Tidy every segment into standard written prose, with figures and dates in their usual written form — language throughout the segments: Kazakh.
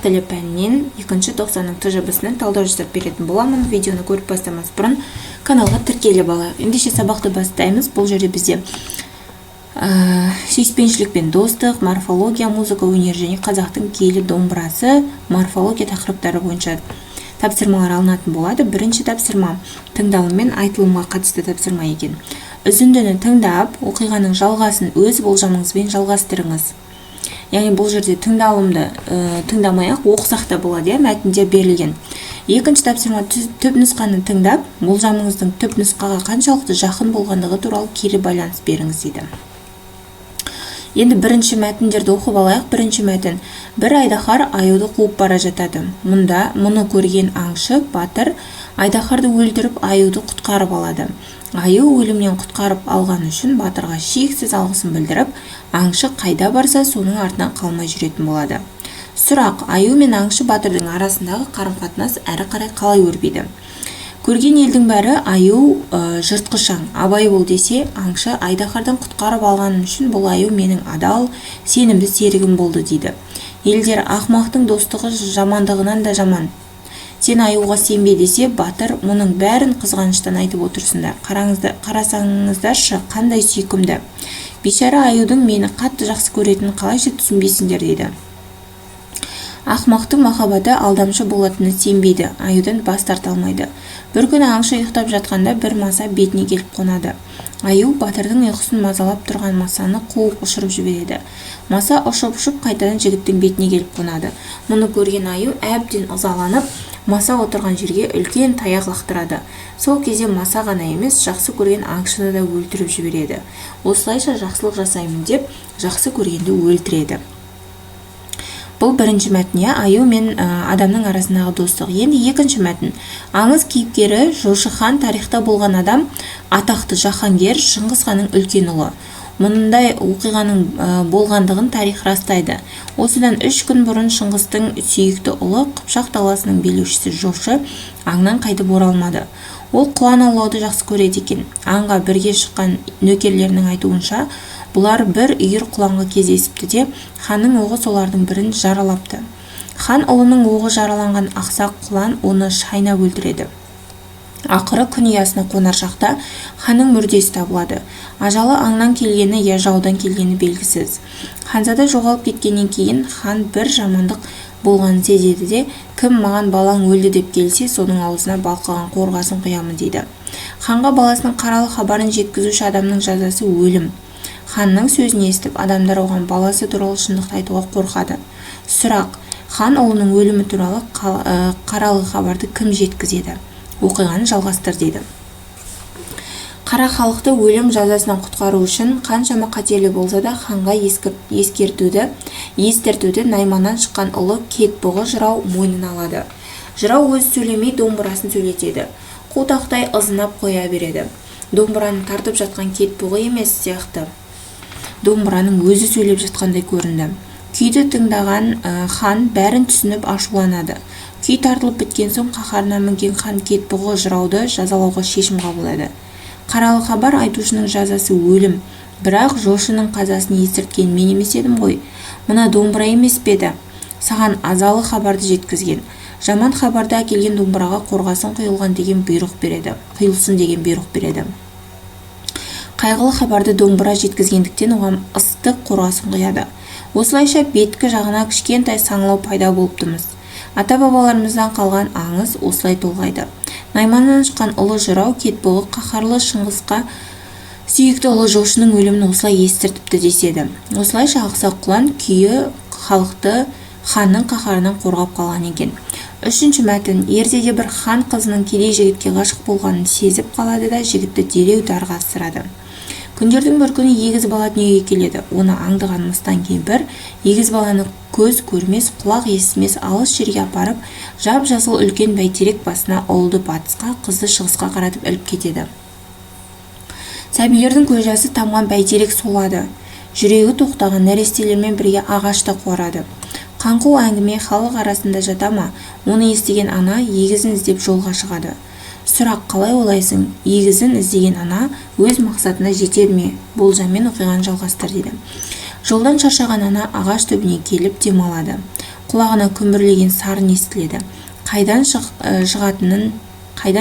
тілі пәнінен 2-90 тжб-сінің талдау жасап беретін боламын. Видеоны көріп бастамас бұрын каналға тіркеліп алайық. Ендеше сабақты бастаймыз. Бұл жерде бізде сүйіспеншілік пен достық, морфология, музыка, өнер және қазақтың киелі домбырасы, морфология тақырыптары бойынша тапсырмалар алынатын болады. Бірінші тапсырма тыңдалым мен айтылымға қатысты тапсырма екен. Үзіндіні тыңдап, оқиғаның жалғасын өз болжамыңызбен жалғастырыңыз. Яғни бұл жерде тыңдалымды тыңдамай-ақ оқысақ та болады, мәтінде берілген. Екінші тапсырма түп нұсқаны тыңдап, болжамыңыздың түп нұсқаға қаншалықты жақын болғандығы туралы кері байланыс беріңіз дейді. Енді бірінші мәтіндерді оқып алайық. Бірінші мәтін: бір айдаһар аюды қуып бара жатады. Мұны көрген аңшы батыр айдаһарды өлтіріп аюды құтқарып алады. Аю өлімнен құтқарып алған үшін батырға шексіз алғысын білдіріп, аңшы қайда барса соның артынан қалмай жүретін болады. Сұрақ: аю мен аңшы батырдың арасындағы қарым-қатынас әрі қарай қалай өрбиді? Көрген елдің бәрі аю жыртқышаң, абай бол десе, аңшы айдаһардан құтқарып алғаным үшін бұл аю менің адал, сенімді серігім болды дейді. Елдер ақымақтың достығы жамандығынан да жаман. Сен аюға сенбе десе, батыр мұның бәрін қызғаныштан айтып отырсыңдар. Қарасаңыздаршы, қандай сүйкімді. Бейшара аюдың мені қатты жақсы көретінін қалайша түсінбейсіңдер дейді. Ақымақтың махаббаты алдамшы болатыны сенбейді, аюдан бас тарта алмайды. Бір күні аңшы ұйықтап жатқанда бір маса бетіне келіп қонады. Аю батырдың ұйқысын мазалап тұрған масаны қуып ұшырып жібереді. Маса ұшып қайтадан жігіттің бетіне келіп қонады. Мұны көрген аю әбден ызаланып, маса отырған жерге үлкен таяқ лақтырады. Сол кезде маса ғана емес, жақсы көрген аңшыны да өлтіріп жібереді. Осылайша жақсылық жасаймын деп, жақсы көргенді өлтіреді. Бұл бірінші мәтін, аю мен адамның арасындағы достық. Енді екінші мәтін. Аңыз кейіпкері Жошы хан тарихта болған адам, атақты жаһангер Шыңғыс ханның үлкен ұлы. Мұндай оқиғаның болғандығын тарих растайды. Осыдан 3 күн бұрын Шыңғыстың сүйікті ұлы Қыпшақ даласының билеушісі Жошы аңнан қайтып оралмады. Ол құлан аулауды жақсы көреді екен. Аңға бірге шыққан нөкерлерінің айтуынша, бұлар бір үйір құланға кездесіпті де, ханның оғы солардың бірін жаралапты. Хан ұлының оғы жараланған ақсақ құлан оны шайнап өлтіреді. Ақыры күн ұясына қонар шақта ханның мүрдесі табылады. Ажалы аңнан келгені я жаудан келгені белгісіз. Ханзада жоғалып кеткеннен кейін хан бір жамандық болғанын сезеді де, кім маған балаң өлді деп келсе, соның аузына балқыған қорғасын құямын дейді. Ханға баласының қаралы хабарын жеткізуші адамның жазасы өлім. Ханның сөзін естіп, адамдар оған баласы туралы шындықты айтуға қорқады. Сұрақ: хан ұлының өлімі туралы қаралы хабарды кім жеткізеді? Оқиғаны жалғастыр дейді. Қара халықты өлім жазасынан құтқару үшін қаншама қатерлі болса да ханға естіртуді Найманнан шыққан ұлы Кетбұғы жырау мойнына алады. Жырау өз сөйлемей домбырасын сөйлетеді. Қутақтай ызынап қоя береді. Домбыраны тартып жатқан Кетбұғы емес сияқты, домбыраның өзі сөйлеп жатқандай көрінді. Күйді тыңдаған хан бәрін түсініп ашуланады. Күй тартылып біткен соң қаһарына мінген хан Кетбұғы жырауды жазалауға шешім қабылдады. Қаралы хабар айтушының жазасы өлім. Бірақ Жошының қазасын естірткен мен емес едім ғой. Мына домбыра емес педі? Саған азалы хабарды жеткізген. Жаман хабарды әкелген домбыраға қорғасын құйылсын деген бұйрық береді. Қайғылы хабарды домбыра жеткізгендіктен оған ыстық қорғасын құяды. Осылайша беткі жағына кішкентай саңылау пайда болыптымыз. Ата-бабаларымыздан қалған аңыз осылай толғайды. Найманнан шыққан ұлы жырау Кетбұғы қаһарлы Шыңғысқа сүйікті ұлы Жошының өлімін осылай естіртіпті деседі. Осылайша ақсақ құлан күйі халықты ханның қаһарынан қорғап қалған екен. Үшінші мәтін. Ертеде бір хан қызының кедей жігітке ғашық болғанын сезіп қалады да жігітті дереу дарға асырады. Күндердің бір күні егіз бала дүниеге келеді. Оны аңдыған мыстан кемпір егіз баланы көз көрмес, құлақ естімес алыс жерге апарып, жап-жасыл үлкен бәйтерек басына ұлды батысқа, қызды шығысқа қаратып іліп кетеді. Сәбилердің көз жасы тамған бәйтерек солады. Жүрегі тоқтаған нәрестелермен бірге ағашта қуарады. Қаңқу әңгіме халық арасында жата ма? Оны естіген ана егізін іздеп жолға шығады. Сұрақ: қалай ойлайсың? Егізін іздеген ана өз мақсатына жетер ме? Болжаммен оқиғаны жалғастыр дейді. Жолдан шаршаған ана ағаш түбіне келіп демалады. құлағына күмбірлеген сарын естіледі. Қайдан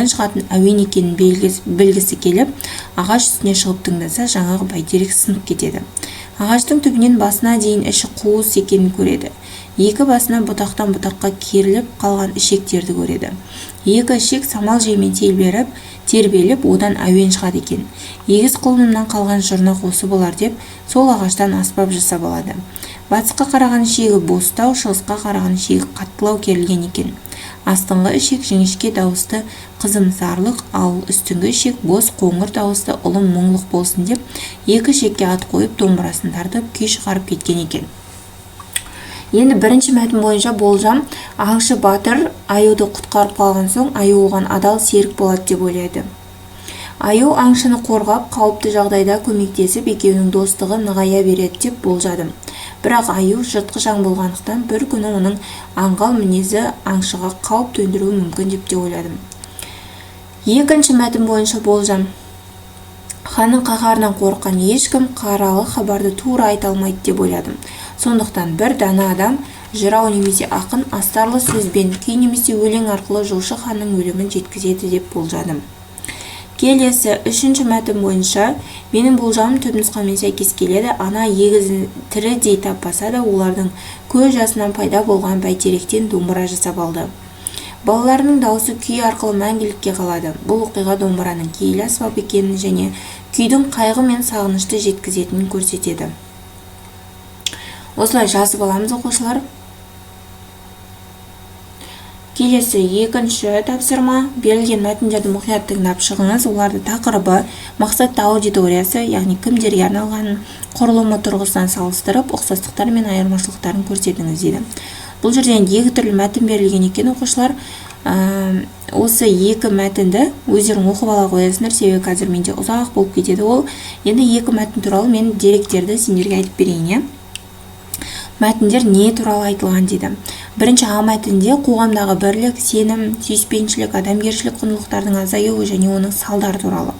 шығатын әуен екенін білгісі келіп, ағаш үстіне шығып тыңдаса, жаңағы бәйтерек сынып кетеді. Ағаштың түбінен басына дейін іші қуыс екенін көреді. Екі басына бұтақтан бұтаққа керіліп қалған ішектерді көреді. Екі ішек самал желмен тербеліп, одан әуен шығады екен. Егіз құлынымнан қалған жұрнақ осы болар деп, сол ағаштан аспап жасап алады. Батысқа қараған ішегі бостау, шығысқа қараған ішегі қаттылау керілген екен. Астыңғы ішек жіңішке дауысты қызымсарлық, ал үстіңгі ішек бос қоңыр дауысты ұлым мұңлық болсын деп, екі ішекке ат қойып домбырасын тартып күй шығарып кеткен екен. Енді бірінші мәтін бойынша болжам: аңшы батыр аюды құтқарып қалған соң, аю оған адал серік болады деп ойлайды. Аю аңшыны қорғап, қауіпті жағдайда көмектесіп, екеуінің достығы нығая береді деп болжадым. Бірақ аю жыртқыш аң болғандықтан бір күні оның аңғал мінезі аңшыға қауіп төндіруі мүмкін деп те ойладым. Екінші мәтін бойынша болжам: ханның қаһарынан қорыққан ешкім қаралы хабарды тура айта алмайды деп ойладым. Сондықтан бір дана адам жырау немесе ақын астарлы сөзбен, күй немесе өлең арқылы жошы ханның өлімін жеткізеді деп болжадым. Келесі үшінші мәтін бойынша менің болжамым түпнұсқамен сәйкес келеді. Ана егізін тірідей таппаса да, олардың көз жасынан пайда болған бәйтеректен домбыра жасап алды. Балаларының дауысы күй арқылы мәңгілікке қалады. Бұл оқиға домбыраның киелі аспап екенін және күйдің қайғы мен сағынышты жеткізетінін көрсетеді. Осылай жазып аламыз, оқушылар. Келесі екінші тапсырма: берілген мәтіндерді мұқият тыңдап шығыңыз. Оларды тақырыбы, мақсатты аудиториясы, яғни кімдерге арналған, құрылымы тұрғысынан салыстырып, ұқсастықтар мен айырмашылықтарын көрсетіңіз дейді. Бұл жерден екі түрлі мәтін берілген екен, оқушылар. Осы екі мәтінді өздерің оқып ала қоясыңдар, себебі қазір менде ұзақ болып кетеді ол. Енді екі мәтін туралы мен деректерді сендерге айтып берейін. Мәтіндер не туралы айтылған дейді. Бірінші А мәтінде қоғамдағы бірлік, сенім, сүйіспеншілік, адамгершілік құндылықтардың азаюы және оның салдары туралы.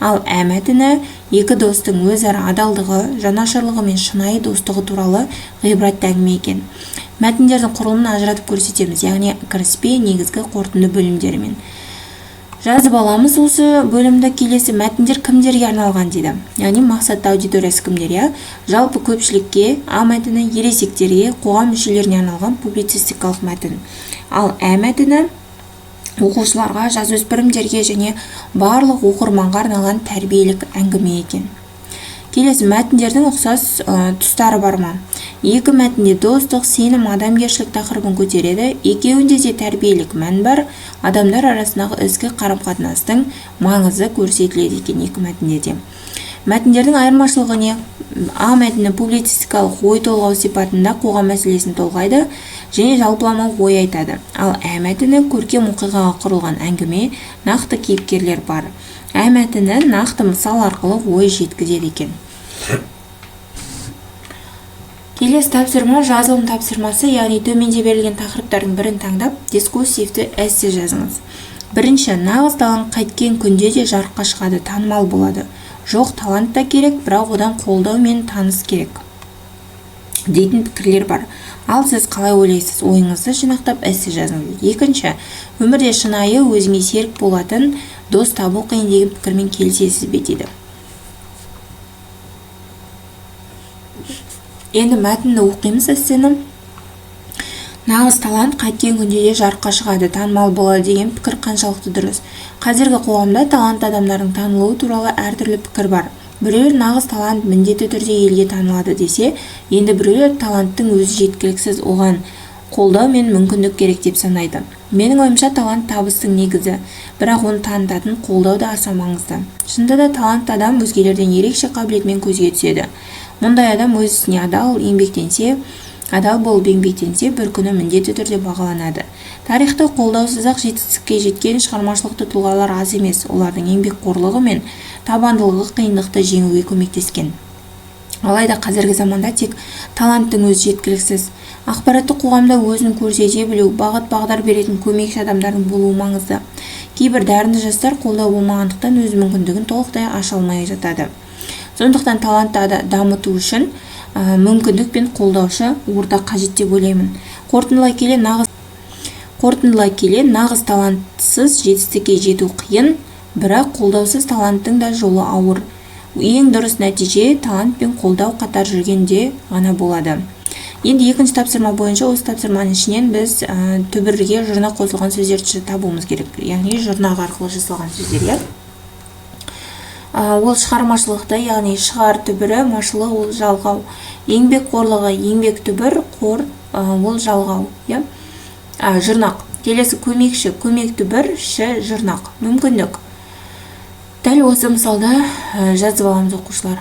Ал Ә мәтіні екі достың өзара адалдығы, жанашырлығы мен шынайы достығы туралы ғибратты әңгіме екен. Мәтіндердің құрылымын ажыратып көрсетеміз, яғни кіріспе, негізгі, қорытынды бөлімдерімен. Жазып аламыз осы бөлімді. Келесі мәтіндер кімдерге арналған дейді. Яғни мақсатты аудиториясы кімдер? Жалпы көпшілікке. А мәтіні ересектерге, қоғам мүшелеріне арналған публицистикалық мәтін. Ал Ә мәтіні оқушыларға, жасөспірімдерге және барлық оқырманға арналған тәрбиелік әңгіме екен. Келесі мәтіндердің ұқсас тұстары бар ма? Екі мәтінде достық, сенім, адамгершілік тақырыбын көтереді. Екеуінде де тәрбиелік мән бар. Адамдар арасындағы ізгі қарым-қатынастың маңызы көрсетіледі екен екі мәтінде де. Мәтіндердің айырмашылығы не? А мәтіні публицистикалық ой толғау сипатында қоғам мәселесін толғайды және жалпылама ой айтады. Ал Ә мәтіні көркем оқиғаға құрылған әңгіме, нақты кейіпкерлер бар. Ә мәтіні нақты мысал арқылы ой жеткізеді екен. Келесі тапсырма жазылым тапсырмасы, яғни төменде берілген тақырыптардың бірін таңдап, дискурсивті эссе жазыңыз. Бірінші: нағыз талант қайткен күнде де жарыққа шығады, танымал болады. Жоқ, талант та керек, бірақ одан қолдау мен таныс керек дейтін пікірлер бар. Ал сіз қалай ойлайсыз? Ойыңызды жинақтап эссе жазыңыз. Екінші: өмірде шынайы, өзіңе серік болатын дос табу қиын деген пікірмен келісесіз бе дейді. Енді мәтінді оқимыз эссені. Нағыз талант қайткен күнде де жарыққа шығады, танымал болады деген пікір қаншалықты дұрыс? Қазіргі қоғамда талантты адамдардың танылуы туралы әртүрлі пікір бар. Біреулер нағыз талант міндетті түрде елге танылады десе, енді біреулер таланттың өзі жеткіліксіз, оған қолдау мен мүмкіндік керек деп санайды. Менің ойымша талант табыстың негізі, бірақ оны танытатын қолдау да аса маңызды. Шынында да талантты адам өзгелерден ерекше қабілетімен көзге түседі. Мұндай адам өз ісіне адал болып еңбектенсе, бір күні міндетті түрде бағаланады. Тарихта қолдаусыз-ақ жетістікке жеткен шығармашылықты тұлғалар аз емес. Олардың еңбекқорлығы мен табандылығы қиындықты жеңуге көмектескен. Алайда қазіргі заманда тек таланттың өзі жеткіліксіз. Ақпаратты қоғамда өзін көрсете білу, бағыт-бағдар беретін көмекші адамдардың болуы маңызды. Кейбір дарынды жастар қолдау болмағандықтан өз мүмкіндігін толықтай аша алмай жатады. Сондықтан талантты дамыту үшін мүмкіндік пен қолдаушы орта қажет деп ойлаймын. Қорытындылай келе, нағыз талантсыз жетістікке жету қиын, бірақ қолдаусыз таланттың да жолы ауыр. Ең дұрыс нәтиже талант пен қолдау қатар жүргенде ғана болады. Енді екінші тапсырма бойынша осы тапсырманың ішінен біз түбірге жұрнақ қосылған сөздерді табуымыз керек. Яғни жұрнақ арқылы жасалған сөздер. Ол шығармашылықты, яғни шығар түбірі, машылы ол жалғау. Еңбек қорлығы, еңбек түбір, қор ол жалғау. Жұрнақ. Келесі көмекші, көмек түбір, ші жұрнақ. Мүмкіндік. Дәл осы мысалда жазып аламыз оқушылар.